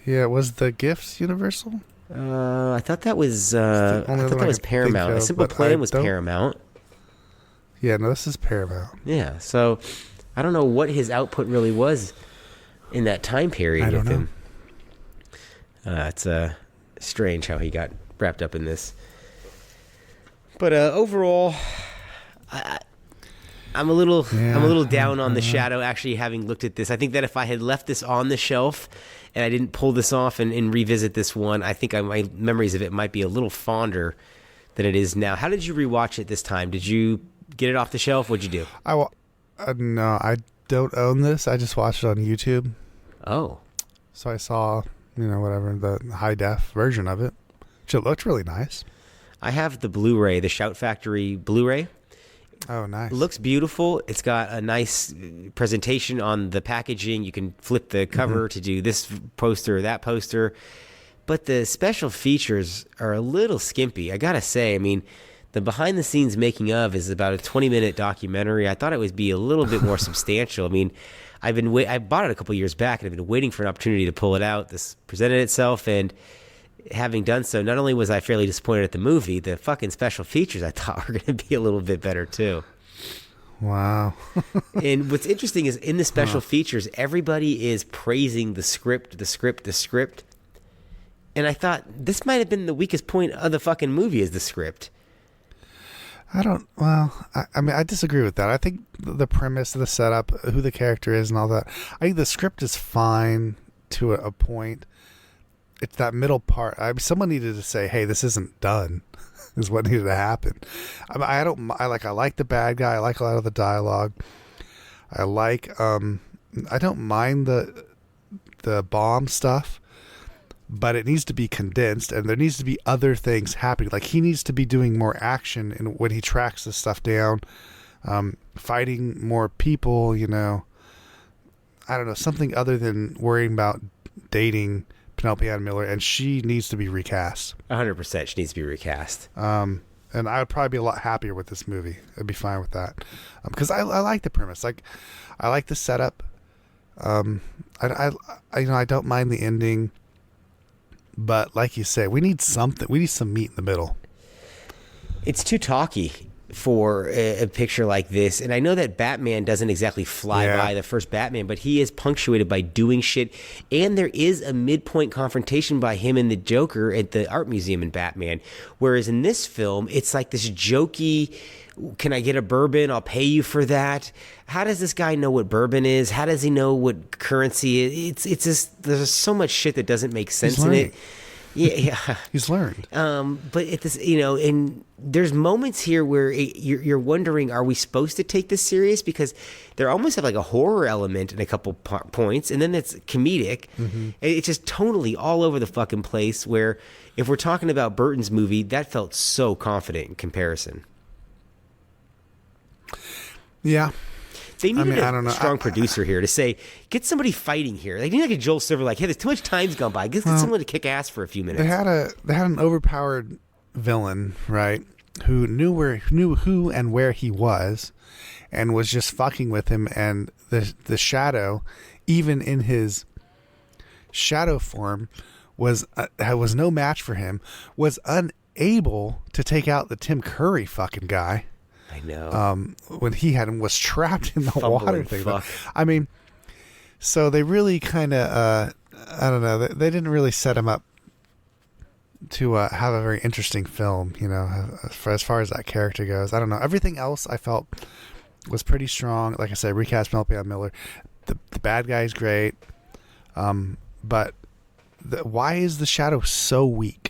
Speaker 4: Yeah, was The Gifts Universal?
Speaker 3: I thought that was Paramount. A Simple Plan was Paramount.
Speaker 4: Yeah, no, this is Paramount.
Speaker 3: Yeah, so I don't know what his output really was in that time period with him. It's strange how he got wrapped up in this. But overall, I'm a little down on the Shadow. Actually, having looked at this, I think that if I had left this on the shelf and I didn't pull this off and revisit this one, I think my memories of it might be a little fonder than it is now. How did you rewatch it this time? Did you get it off the shelf? What'd you do?
Speaker 4: No, I don't own this. I just watched it on YouTube.
Speaker 3: Oh.
Speaker 4: So I saw, the high def version of it, which it looked really nice.
Speaker 3: I have the Blu-ray, the Shout Factory Blu-ray.
Speaker 4: Oh, nice.
Speaker 3: It looks beautiful. It's got a nice presentation on the packaging. You can flip the cover to do this poster or that poster. But the special features are a little skimpy. I got to say, I mean, the behind-the-scenes making of is about a 20-minute documentary. I thought it would be a little bit more substantial. I mean, I bought it a couple years back, and I've been waiting for an opportunity to pull it out. This presented itself, and having done so, not only was I fairly disappointed at the movie, the fucking special features I thought were going to be a little bit better, too.
Speaker 4: Wow.
Speaker 3: And what's interesting is in the special features, everybody is praising the script. And I thought this might have been the weakest point of the fucking movie is the script.
Speaker 4: I mean, I disagree with that. I think the premise, the setup, who the character is and all that, I think the script is fine to a point. It's that middle part. Someone needed to say, hey, this isn't done, is what needed to happen. I like the bad guy. I like a lot of the dialogue. I don't mind the bomb stuff, but it needs to be condensed, and there needs to be other things happening. Like, he needs to be doing more action when he tracks this stuff down, fighting more people, I don't know, something other than worrying about dating Penelope Ann Miller, and she needs to be recast.
Speaker 3: 100%, she needs to be recast.
Speaker 4: And I would probably be a lot happier with this movie. I'd be fine with that, because I like the premise. Like, I like the setup. I don't mind the ending, but like you say, we need something. We need some meat in the middle.
Speaker 3: It's too talky for a picture like this, and I know that Batman doesn't exactly fly by the first Batman, but he is punctuated by doing shit, and there is a midpoint confrontation by him and the Joker at the art museum in Batman, whereas in this film it's like this jokey, can I get a bourbon? I'll pay you for that. How does this guy know what bourbon is? How does he know what currency is? It's just, there's so much shit that doesn't make sense in it. Yeah.
Speaker 4: He's learned.
Speaker 3: But at this, and there's moments here where you're wondering, are we supposed to take this serious? Because they almost have like a horror element in a couple points, and then it's comedic. Mm-hmm. It's just totally all over the fucking place, where if we're talking about Burton's movie, that felt so confident in comparison.
Speaker 4: Yeah.
Speaker 3: They needed a strong producer here to say, get somebody fighting here. They need like a Joel Silver, like, hey, there's too much time's gone by. Get someone to kick ass for a few minutes.
Speaker 4: They had an overpowered villain, right? Who knew who and where he was, and was just fucking with him. And the Shadow, even in his shadow form, was no match for him. Was unable to take out the Tim Curry fucking guy.
Speaker 3: I know.
Speaker 4: When he was trapped in the water thing.
Speaker 3: Fuck.
Speaker 4: I mean, so they really kind of, I don't know, they didn't really set him up to have a very interesting film, as far as that character goes. I don't know. Everything else I felt was pretty strong. Like I said, recast Penelope Ann Miller. The bad guy is great. But why is the Shadow so weak?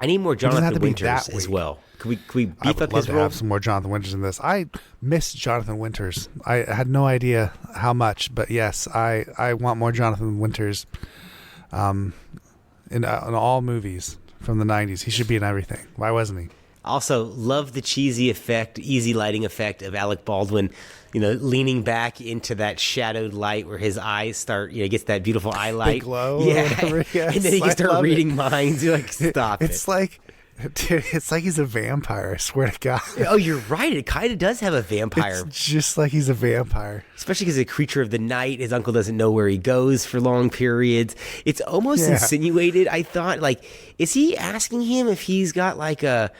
Speaker 3: I need more
Speaker 4: doesn't have
Speaker 3: Jonathan
Speaker 4: to be
Speaker 3: Winters
Speaker 4: that
Speaker 3: as
Speaker 4: weak.
Speaker 3: well. Can we beef
Speaker 4: I would
Speaker 3: up
Speaker 4: love
Speaker 3: his
Speaker 4: to
Speaker 3: role?
Speaker 4: have some more Jonathan Winters in this. I miss Jonathan Winters. I had no idea how much, but yes, I want more Jonathan Winters in all movies from the 90s. He should be in everything. Why wasn't he?
Speaker 3: Also, love the cheesy effect, easy lighting effect of Alec Baldwin, leaning back into that shadowed light where his eyes start, gets that beautiful eye light.
Speaker 4: The glow.
Speaker 3: Yeah.
Speaker 4: Or whatever. Yes,
Speaker 3: and then he can
Speaker 4: I
Speaker 3: start
Speaker 4: love
Speaker 3: reading
Speaker 4: it.
Speaker 3: minds. You're like, stop
Speaker 4: It's like, dude, it's like he's a vampire. I swear to God.
Speaker 3: Oh, you're right. It kind of does have a vampire.
Speaker 4: It's just like he's a vampire.
Speaker 3: Especially because he's a creature of the night. His uncle doesn't know where he goes for long periods. It's almost insinuated, I thought, like, is he asking him if he's got like a,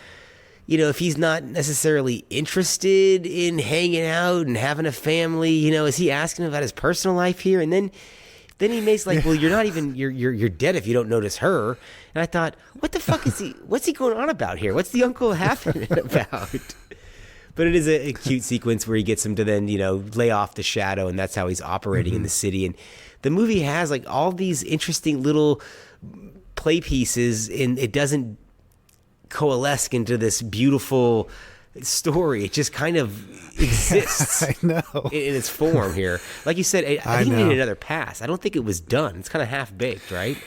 Speaker 3: if he's not necessarily interested in hanging out and having a family, is he asking about his personal life here? And then he makes like, well, you're not even, you're dead if you don't notice her. And I thought, what the fuck is he, what's he going on about here? What's the uncle having it about? But it is a cute sequence where he gets him to then, lay off the shadow, and that's how he's operating in the city. And the movie has like all these interesting little play pieces, and it doesn't coalesce into this beautiful story. It just kind of exists.
Speaker 4: I know.
Speaker 3: In its form here. Like you said, I think it needed another pass. I don't think it was done. It's kind of half baked, right?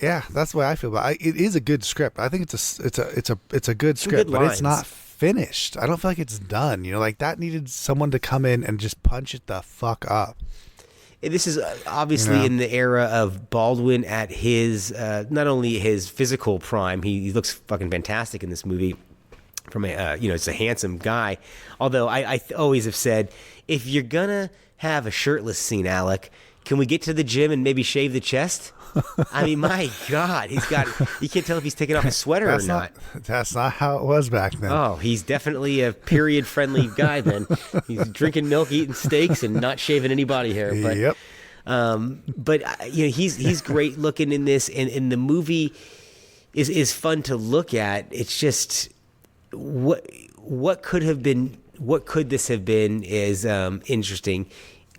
Speaker 4: Yeah, that's the way I feel about it. It is a good script. I think it's a good script, but it's not finished. I don't feel like it's done. Like that needed someone to come in and just punch it the fuck up.
Speaker 3: This is obviously in the era of Baldwin at his, not only his physical prime, he looks fucking fantastic in this movie. From it's a handsome guy. Although I always have said, if you're gonna have a shirtless scene, Alec, can we get to the gym and maybe shave the chest? I mean, my God, you can't tell if he's taking off a sweater or not.
Speaker 4: That's not how it was back then.
Speaker 3: Oh, he's definitely a period-friendly guy then. He's drinking milk, eating steaks, and not shaving any body hair. But,
Speaker 4: Yep.
Speaker 3: But he's great looking in this, and the movie is fun to look at. It's just what could this have been is interesting.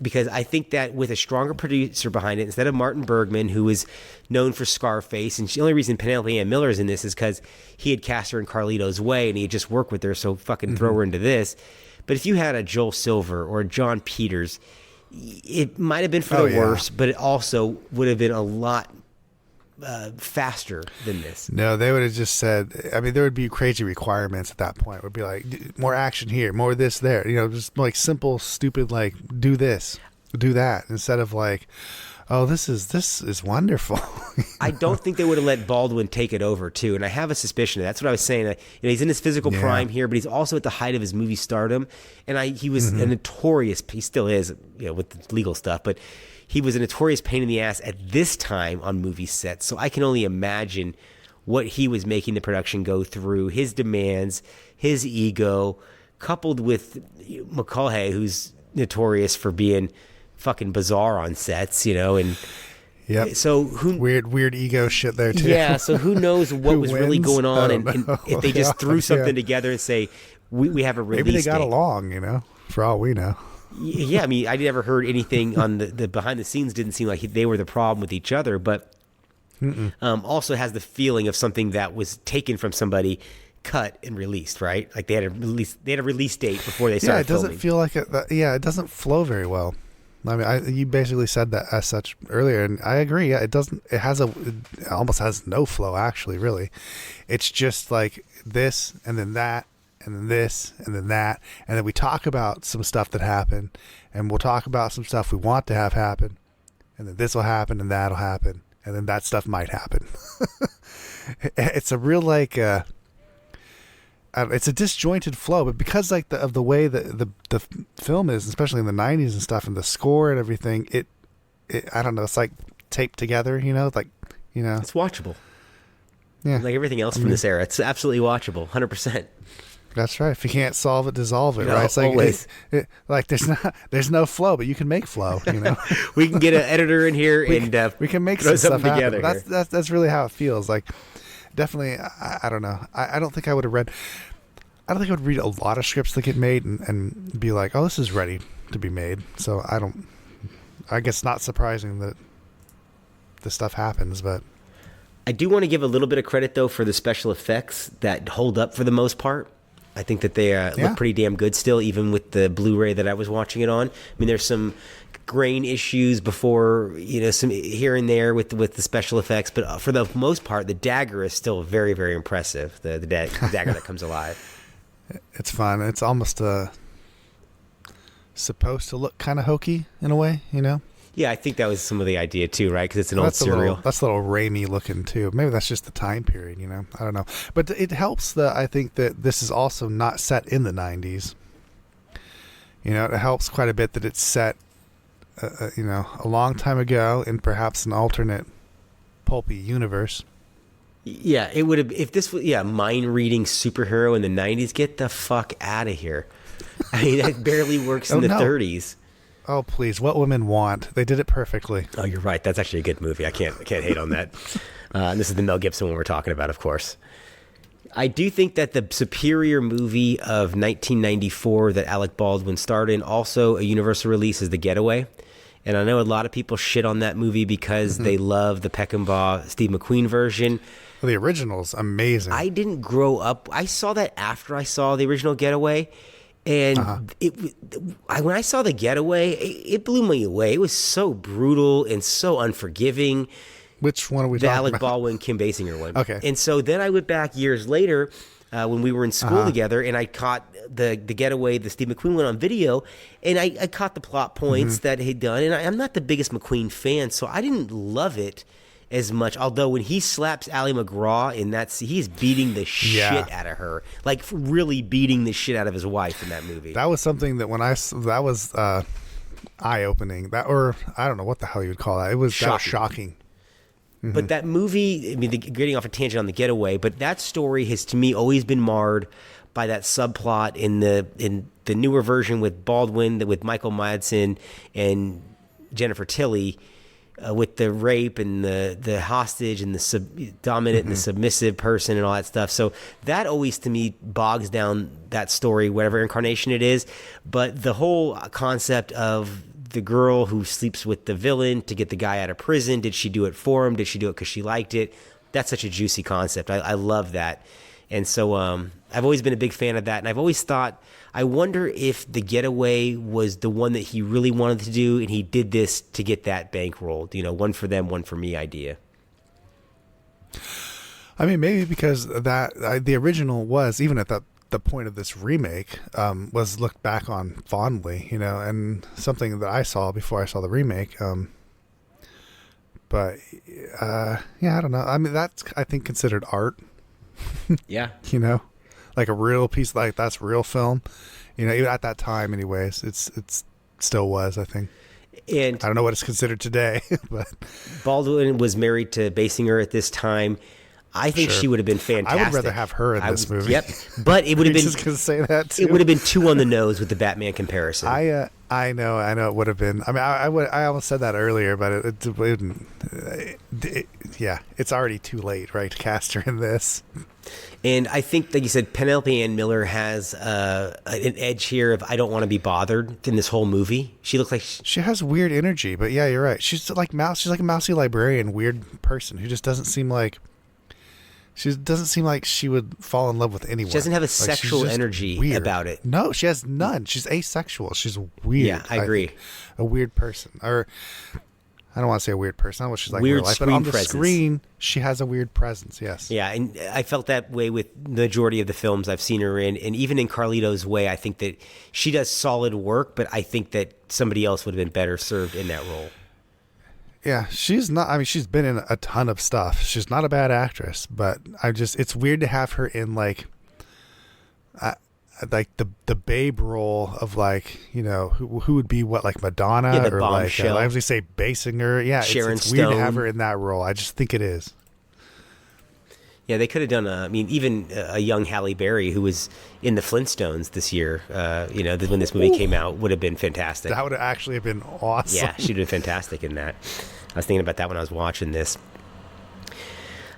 Speaker 3: Because I think that with a stronger producer behind it, instead of Martin Bergman, who is known for Scarface, and the only reason Penelope Ann Miller is in this is because he had cast her in Carlito's Way, and he had just worked with her, so fucking throw her into this. But if you had a Joel Silver or a John Peters, it might have been for the worse, but it also would have been a lot faster than this.
Speaker 4: No, they would have just said, I mean, there would be crazy requirements at that point. It would be like, more action here, more this there. Just like simple, stupid, like, do this, do that, instead of like, oh, this is wonderful.
Speaker 3: I don't think they would have let Baldwin take it over, too. And I have a suspicion. That's what I was saying. He's in his physical prime here, but he's also at the height of his movie stardom. And he was a notorious, he still is, with the legal stuff, but he was a notorious pain in the ass at this time on movie sets. So I can only imagine what he was making the production go through, his demands, his ego, coupled with Mulcahy, who's notorious for being fucking bizarre on sets, and
Speaker 4: Yep.
Speaker 3: So
Speaker 4: weird ego shit there too.
Speaker 3: Yeah, so who knows what was really going on, and if they just threw something together and say we have a release
Speaker 4: maybe they got
Speaker 3: date.
Speaker 4: along, for all we know.
Speaker 3: Yeah, I mean, I never heard anything on the behind the scenes. Didn't seem like they were the problem with each other, but also has the feeling of something that was taken from somebody, cut and released, right? Like they had a release date before they started.
Speaker 4: Yeah, it doesn't
Speaker 3: filming.
Speaker 4: feel like it. It doesn't flow very well. I mean, you basically said that as such earlier, and I agree. Yeah, it doesn't. It almost has no flow. Actually, really, it's just like this, and then that, and then this, and then that, and then we talk about some stuff that happened, and we'll talk about some stuff we want to have happen, and then this will happen, and that'll happen, and then that stuff might happen. It's a real it's a disjointed flow, but because of the way the film is, especially in the 90s and stuff, and the score and everything, it I don't know, it's like taped together,
Speaker 3: It's watchable.
Speaker 4: Yeah,
Speaker 3: like everything else from this era, it's absolutely watchable, 100%.
Speaker 4: That's right. If you can't solve it, dissolve it.
Speaker 3: No,
Speaker 4: right? It's like
Speaker 3: always.
Speaker 4: Like there's no flow, but you can make flow.
Speaker 3: We can get an editor in here and
Speaker 4: we can make
Speaker 3: throw
Speaker 4: some stuff
Speaker 3: together.
Speaker 4: Happen. That's really how it feels. Like, definitely, I don't know. I don't think I would have read. I don't think I would read a lot of scripts that get made and be like, oh, this is ready to be made. So I guess not surprising that this stuff happens, but
Speaker 3: I do want to give a little bit of credit, though, for the special effects that hold up for the most part. I think that they look pretty damn good still, even with the Blu-ray that I was watching it on. I mean, there's some grain issues before, some here and there with the special effects, but for the most part, the dagger is still very, very impressive. The dagger that comes alive.
Speaker 4: It's fun. It's almost supposed to look kind of hokey in a way,
Speaker 3: Yeah, I think that was some of the idea too, right? Because it's an old serial.
Speaker 4: That's a little Raimi looking too. Maybe that's just the time period, I don't know. But it helps that I think that this is also not set in the 90s. It helps quite a bit that it's set, a long time ago in perhaps an alternate pulpy universe.
Speaker 3: Yeah, it would have, if this was, mind reading superhero in the 90s, get the fuck out of here. I mean, that barely works in the 30s.
Speaker 4: Oh, please. What Women Want. They did it perfectly.
Speaker 3: Oh, you're right. That's actually a good movie. I can't hate on that. And this is the Mel Gibson one we're talking about, of course. I do think that the superior movie of 1994 that Alec Baldwin starred in, also a Universal release, is The Getaway. And I know a lot of people shit on that movie because they love the Peckinpah Steve McQueen version.
Speaker 4: Well, the original's amazing.
Speaker 3: I didn't grow up. I saw that after I saw the original Getaway. And when I saw The Getaway, it blew me away. It was so brutal and so unforgiving.
Speaker 4: Which one are we talking about?
Speaker 3: The Alec Baldwin, Kim Basinger one.
Speaker 4: Okay.
Speaker 3: And so then I went back years later when we were in school together, and I caught the Getaway, the Steve McQueen one on video, and I caught the plot points that he'd done. And I'm not the biggest McQueen fan, so I didn't love it as much. Although when he slaps Ally McGraw in that scene, he's beating the shit out of her, like really beating the shit out of his wife in that movie.
Speaker 4: That was something that that was eye opening. Or I don't know what the hell you would call that. That was shocking.
Speaker 3: But that movie, I mean, getting off a tangent on The Getaway, but that story has to me always been marred by that subplot in the newer version with Baldwin, with Michael Madsen and Jennifer Tilly. With the rape and the hostage and the dominant and the submissive person and all that stuff. So that always, to me, bogs down that story, whatever incarnation it is. But the whole concept of the girl who sleeps with the villain to get the guy out of prison, did she do it for him? Did she do it because she liked it? That's such a juicy concept. I love that. And so I've always been a big fan of that. And I've always thought, I wonder if The Getaway was the one that he really wanted to do, and he did this to get that bankrolled. One for them, one for me idea.
Speaker 4: I mean, maybe because the original was, even at the point of this remake, was looked back on fondly, and something that I saw before I saw the remake. But I don't know. I mean, that's, I think, considered art.
Speaker 3: Yeah.
Speaker 4: Like a real piece, like that's real film. Even at that time, anyways, it's still was, I think. And I don't know what it's considered today, but
Speaker 3: Baldwin was married to Basinger at this time. I think she would have been fantastic.
Speaker 4: I would rather have her in this movie.
Speaker 3: Yep, but it would have been.
Speaker 4: Just gonna say that too.
Speaker 3: It would have been too on the nose with the Batman comparison.
Speaker 4: I know it would have been. I mean, I almost said that earlier, but it's already too late, right, to cast her in this.
Speaker 3: And I think, like you said, Penelope Ann Miller has an edge here of I don't want to be bothered in this whole movie. She looks like
Speaker 4: she has weird energy, but yeah, you're right. She's like a mousy librarian, weird person who just doesn't seem like. She doesn't seem like she would fall in love with anyone.
Speaker 3: She doesn't have a sexual energy about it.
Speaker 4: No, she has none. She's asexual. She's weird.
Speaker 3: Yeah, I agree.
Speaker 4: A weird person. Or, I don't want to say a weird person. I don't know what she's like
Speaker 3: weird
Speaker 4: in real life.
Speaker 3: But
Speaker 4: on the
Speaker 3: presence.
Speaker 4: screen, she has a weird presence, yes.
Speaker 3: Yeah, and I felt that way with the majority of the films I've seen her in. And even in Carlito's Way, I think that she does solid work, but I think that somebody else would have been better served in that role.
Speaker 4: Yeah, she's not. I mean, she's been in a ton of stuff. She's not a bad actress, but it's weird to have her in like the babe role of who would be what, like Madonna or like I usually say Basinger. Yeah,
Speaker 3: Sharon
Speaker 4: it's weird
Speaker 3: Stone.
Speaker 4: to have her in that role. I just think it is.
Speaker 3: Yeah, they could have done even a young Halle Berry who was in the Flintstones this year, when this movie came out, would have been fantastic.
Speaker 4: That would have actually been awesome.
Speaker 3: Yeah, she'd have been fantastic in that. I was thinking about that when I was watching this.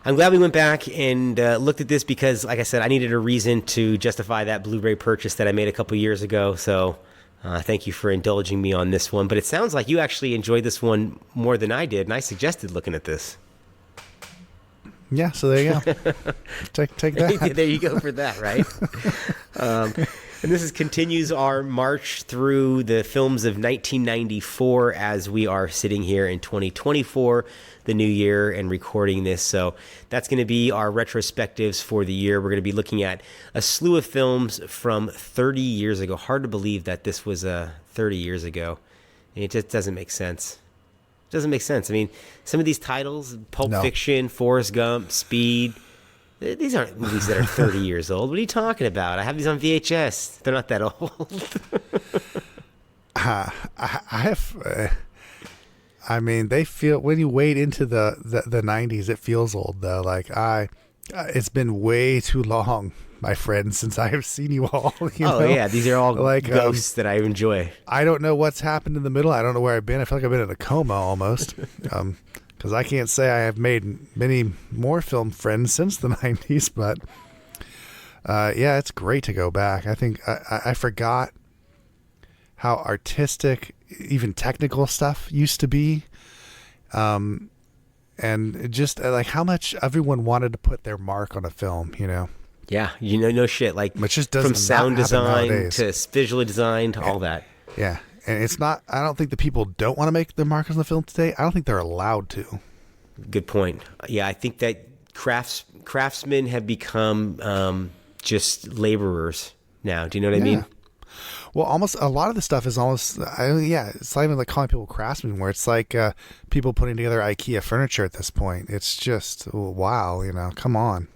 Speaker 3: I'm glad we went back and looked at this because, like I said, I needed a reason to justify that Blu-ray purchase that I made a couple years ago. So thank you for indulging me on this one. But it sounds like you actually enjoyed this one more than I did, and I suggested looking at this.
Speaker 4: Yeah, so there you go. Take that.
Speaker 3: There you go for that, right? And this continues our march through the films of 1994 as we are sitting here in 2024, the new year, and recording this. So that's going to be our retrospectives for the year. We're going to be looking at a slew of films from 30 years ago. Hard to believe that this was 30 years ago. It just doesn't make sense. It doesn't make sense. I mean, some of these titles, Pulp Fiction, Forrest Gump, Speed, these aren't movies that are 30 years old. What are you talking about? I have these on VHS. They're not that old.
Speaker 4: I mean, they feel, when you wade into the 90s, it feels old, though. Like, it's been way too long, my friend, since I have seen you all. You know?
Speaker 3: Yeah, these are all like ghosts that I enjoy.
Speaker 4: I don't know what's happened in the middle. I don't know where I've been. I feel like I've been in a coma almost. Because I can't say I have made many more film friends since the 90s, but yeah, it's great to go back. I think I forgot how artistic, even technical stuff used to be. And just like how much everyone wanted to put their mark on a film, you know?
Speaker 3: Yeah, no shit. Like,
Speaker 4: which just doesn't
Speaker 3: from sound design
Speaker 4: nowadays.
Speaker 3: to visual design to all that.
Speaker 4: Yeah. And it's not, I don't think the people don't want to make their mark on the film today. I don't think they're allowed to.
Speaker 3: Good point. Yeah, I think that craftsmen have become just laborers now. Do you know what I mean?
Speaker 4: Well, almost a lot of the stuff is almost, it's not even like calling people craftsmen, where it's like people putting together IKEA furniture at this point. It's just, wow, come on.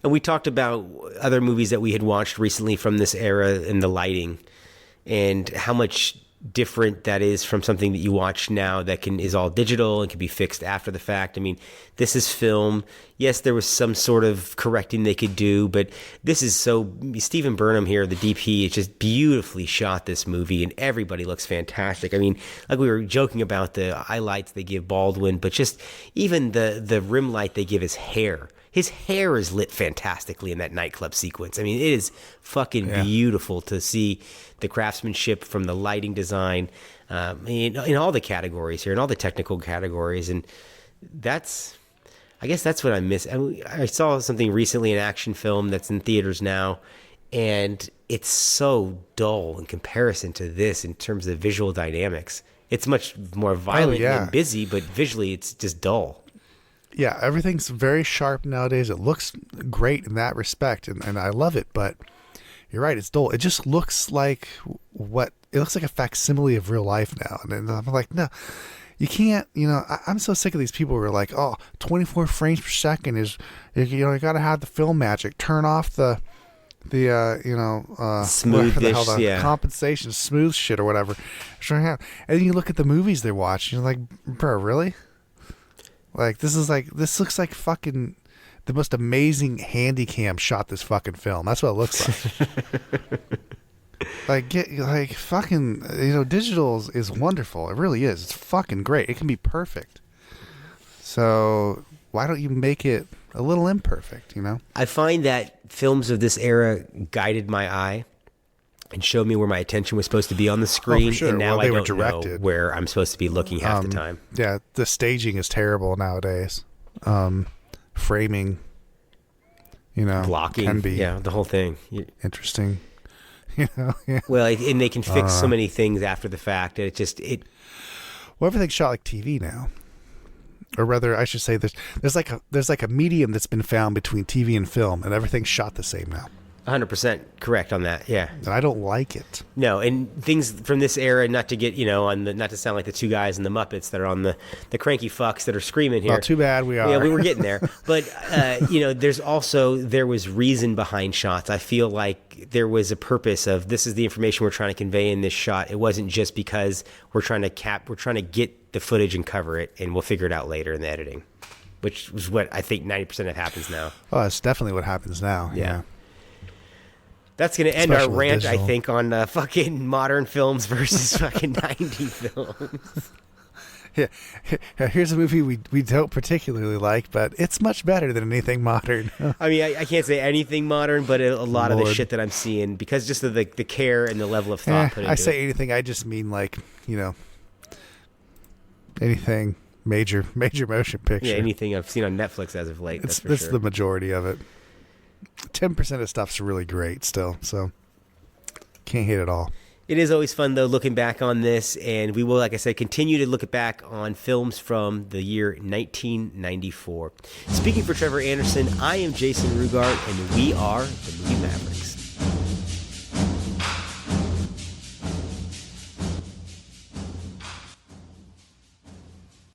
Speaker 3: And we talked about other movies that we had watched recently from this era and the lighting and how much different that is from something that you watch now that is all digital and can be fixed after the fact. I mean, this is film. Yes, there was some sort of correcting they could do, but this is Stephen Burnham here, the DP, is just beautifully shot this movie, and everybody looks fantastic. I mean, like we were joking about the highlights they give Baldwin, but just even the rim light they give his hair. His hair is lit fantastically in that nightclub sequence. I mean, it is fucking beautiful to see the craftsmanship from the lighting design in all the categories here, in all the technical categories. And I guess that's what I miss. I saw something recently, an action film that's in theaters now, and it's so dull in comparison to this in terms of visual dynamics. It's much more violent and busy, but visually it's just dull.
Speaker 4: Yeah, everything's very sharp nowadays. It looks great in that respect, and I love it, but you're right, it's dull. It just looks like it looks like a facsimile of real life now. And I'm like, no, you can't, I'm so sick of these people who are like, 24 frames per second is, you got to have the film magic. Turn off the
Speaker 3: smooth
Speaker 4: compensation, smooth shit or whatever. And then you look at the movies they watch, and you're like, bro, really? Like, this looks like fucking the most amazing handy cam shot this fucking film. That's what it looks like. Digital is wonderful. It really is. It's fucking great. It can be perfect. So why don't you make it a little imperfect,
Speaker 3: I find that films of this era guided my eye and showed me where my attention was supposed to be on the screen.
Speaker 4: For sure.
Speaker 3: And now I don't
Speaker 4: know
Speaker 3: where I'm supposed to be looking half the time.
Speaker 4: Yeah, the staging is terrible nowadays. Framing,
Speaker 3: blocking,
Speaker 4: can be
Speaker 3: the whole thing.
Speaker 4: Interesting.
Speaker 3: Well, and they can fix so many things after the fact. Well,
Speaker 4: everything's shot like TV now. Or rather, I should say there's like a medium that's been found between TV and film, and everything's shot the same now.
Speaker 3: 100% correct on that. Yeah.
Speaker 4: And I don't like it.
Speaker 3: No, and things from this era, not to get, not to sound like the two guys in the Muppets that are on the cranky fucks that are screaming here.
Speaker 4: Well, too bad we are.
Speaker 3: Yeah, we were getting there. But, there was reason behind shots. I feel like there was a purpose of, this is the information we're trying to convey in this shot. It wasn't just because we're trying to get the footage and cover it, and we'll figure it out later in the editing, which is what I think 90% of happens now.
Speaker 4: Oh, that's definitely what happens now. Yeah.
Speaker 3: That's going to end our rant, I think, on fucking modern films versus fucking 90 films.
Speaker 4: Yeah. Here's a movie we don't particularly like, but it's much better than anything modern.
Speaker 3: I mean, I can't say anything modern, but a lot of the shit that I'm seeing, because just of the care and the level of thought put into it.
Speaker 4: I say anything, I just mean like, anything major motion picture.
Speaker 3: Yeah, anything I've seen on Netflix as of late. That's for sure.
Speaker 4: The majority of it. 10% of stuff's really great still, so can't hate it all.
Speaker 3: It is always fun, though, looking back on this, and we will, like I said, continue to look back on films from the year 1994. Speaking for Trevor Anderson, I am Jason Rugart, and we are the Movie Mavericks.